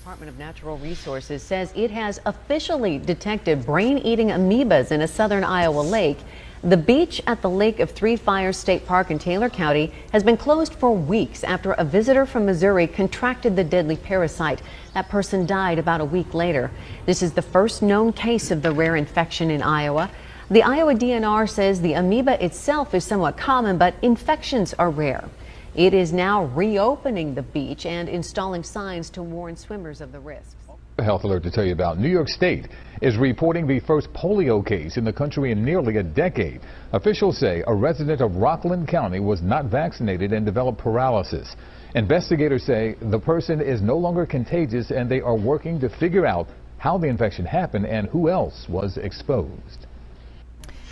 Department of Natural Resources says it has officially detected brain-eating amoebas in a southern Iowa lake. The beach at the Lake of Three Fires State Park in Taylor County has been closed for weeks after a visitor from Missouri contracted the deadly parasite. That person died about a week later. This is the first known case of the rare infection in Iowa. The Iowa DNR says the amoeba itself is somewhat common, but infections are rare. It is now reopening the beach and installing signs to warn swimmers of the risks. A health alert to tell you about. New York State is reporting the first polio case in the country in nearly a decade. Officials say a resident of Rockland County was not vaccinated and developed paralysis. Investigators say the person is no longer contagious and they are working to figure out how the infection happened and who else was exposed.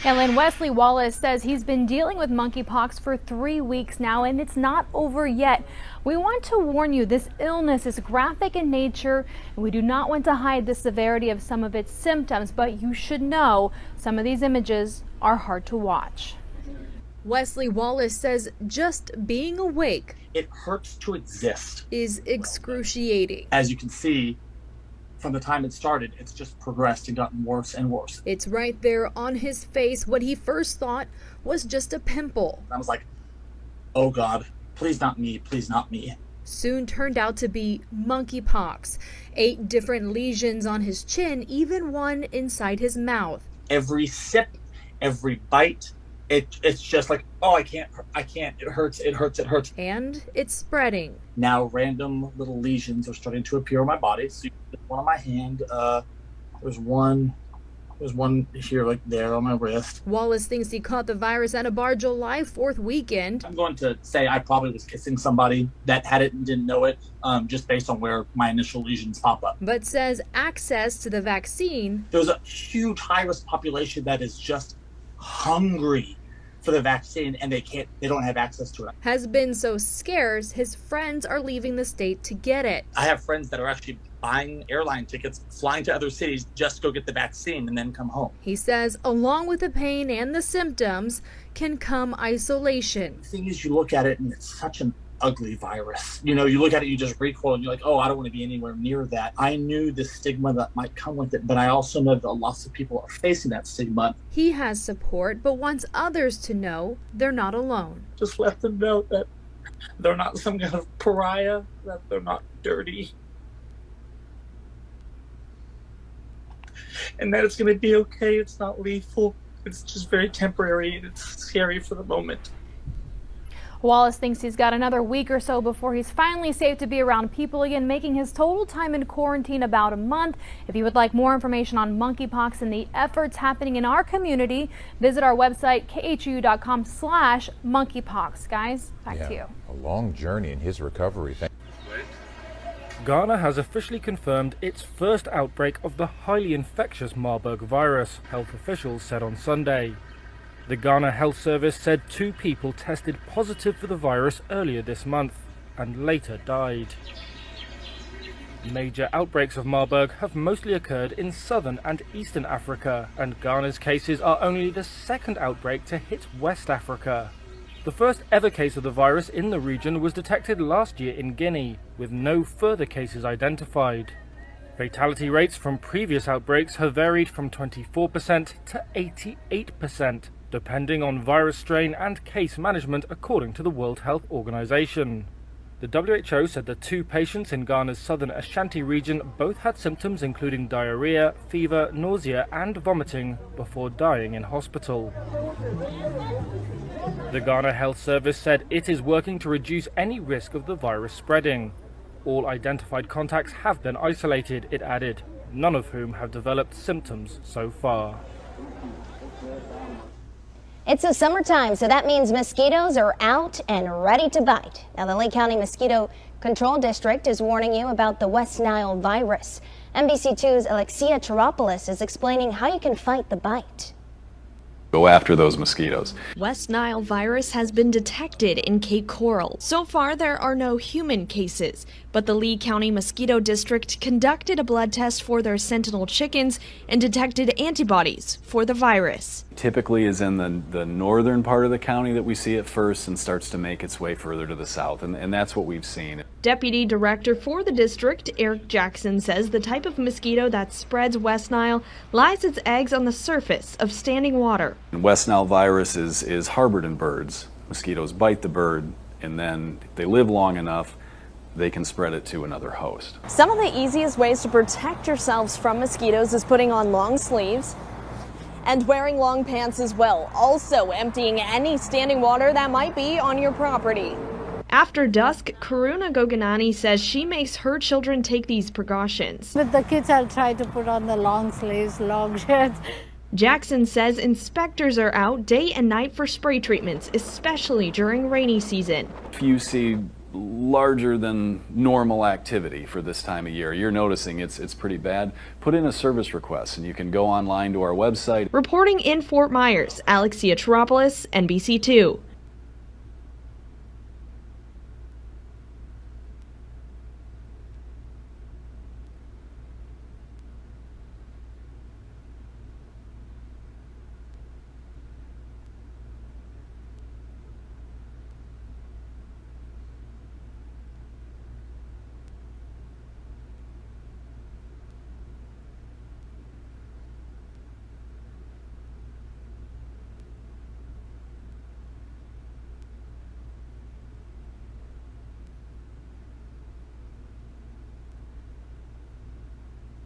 And Wesley Wallace says he's been dealing with monkeypox for 3 weeks now, and it's not over yet. We want to warn you, this illness is graphic in nature, and we do not want to hide the severity of some of its symptoms, but you should know some of these images are hard to watch. Wesley Wallace says just being awake, it hurts to exist, is excruciating. As you can see, from the time it started, it's just progressed and gotten worse and worse. It's right there on his face. What he first thought was just a pimple. I was like, oh God, please not me, please not me. Soon turned out to be monkeypox. 8 different lesions on his chin, even one inside his mouth. Every sip, every bite, it's just like, oh, I can't, it hurts. And it's spreading. Now random little lesions are starting to appear on my body. So one on my hand, there's one here, like there on my wrist. Wallace thinks he caught the virus at a bar July 4th weekend. I'm going to say I probably was kissing somebody that had it and didn't know it, just based on where my initial lesions pop up. But says access to the vaccine. There's a huge high-risk population that is just hungry for the vaccine, and they don't have access to it. Has been so scarce, his friends are leaving the state to get it. I have friends that are actually buying airline tickets, flying to other cities just to go get the vaccine and then come home. He says along with the pain and the symptoms can come isolation. The thing is, you look at it and it's such an ugly virus. You know, you look at it, you just recoil and you're like, oh, I don't want to be anywhere near that. I knew the stigma that might come with it, but I also know that lots of people are facing that stigma. He has support, but wants others to know they're not alone. Just let them know that they're not some kind of pariah, that they're not dirty, and that it's going to be okay. It's not lethal. It's just very temporary, and it's scary for the moment. Wallace thinks he's got another week or so before he's finally safe to be around people again, making his total time in quarantine about a month. If you would like more information on monkeypox and the efforts happening in our community, visit our website, khuu.com/monkeypox. Guys, back to you. A long journey in his recovery. Ghana has officially confirmed its first outbreak of the highly infectious Marburg virus, health officials said on Sunday. The Ghana Health Service said 2 people tested positive for the virus earlier this month and later died. Major outbreaks of Marburg have mostly occurred in southern and eastern Africa, and Ghana's cases are only the second outbreak to hit West Africa. The first ever case of the virus in the region was detected last year in Guinea, with no further cases identified. Fatality rates from previous outbreaks have varied from 24% to 88%, depending on virus strain and case management, according to the World Health Organization. The WHO said the 2 patients in Ghana's southern Ashanti region both had symptoms including diarrhea, fever, nausea and vomiting before dying in hospital. The Ghana Health Service said it is working to reduce any risk of the virus spreading. All identified contacts have been isolated, it added, none of whom have developed symptoms so far. It's the summertime, so that means mosquitoes are out and ready to bite. Now, the Lake County Mosquito Control District is warning you about the West Nile virus. NBC2's Alexia Chiropoulos is explaining how you can fight the bite. Go after those mosquitoes. West Nile virus has been detected in Cape Coral. So far, there are no human cases, But the Lee County Mosquito District conducted a blood test for their sentinel chickens and detected antibodies for the virus. Typically is in the northern part of the county that we see it first and starts to make its way further to the south, and that's what we've seen. Deputy Director for the district, Eric Jackson, says the type of mosquito that spreads West Nile lies its eggs on the surface of standing water. West Nile virus is harbored in birds. Mosquitoes bite the bird, and then if they live long enough, they can spread it to another host. Some of the easiest ways to protect yourselves from mosquitoes is putting on long sleeves and wearing long pants as well. Also emptying any standing water that might be on your property. After dusk, Karuna Goganani says she makes her children take these precautions. With the kids, I'll try to put on the long sleeves, long shirts. Jackson says inspectors are out day and night for spray treatments, especially during rainy season. If you see larger than normal activity for this time of year, you're noticing it's pretty bad, put in a service request and you can go online to our website. Reporting in Fort Myers, Alexia Teropoulos, NBC2.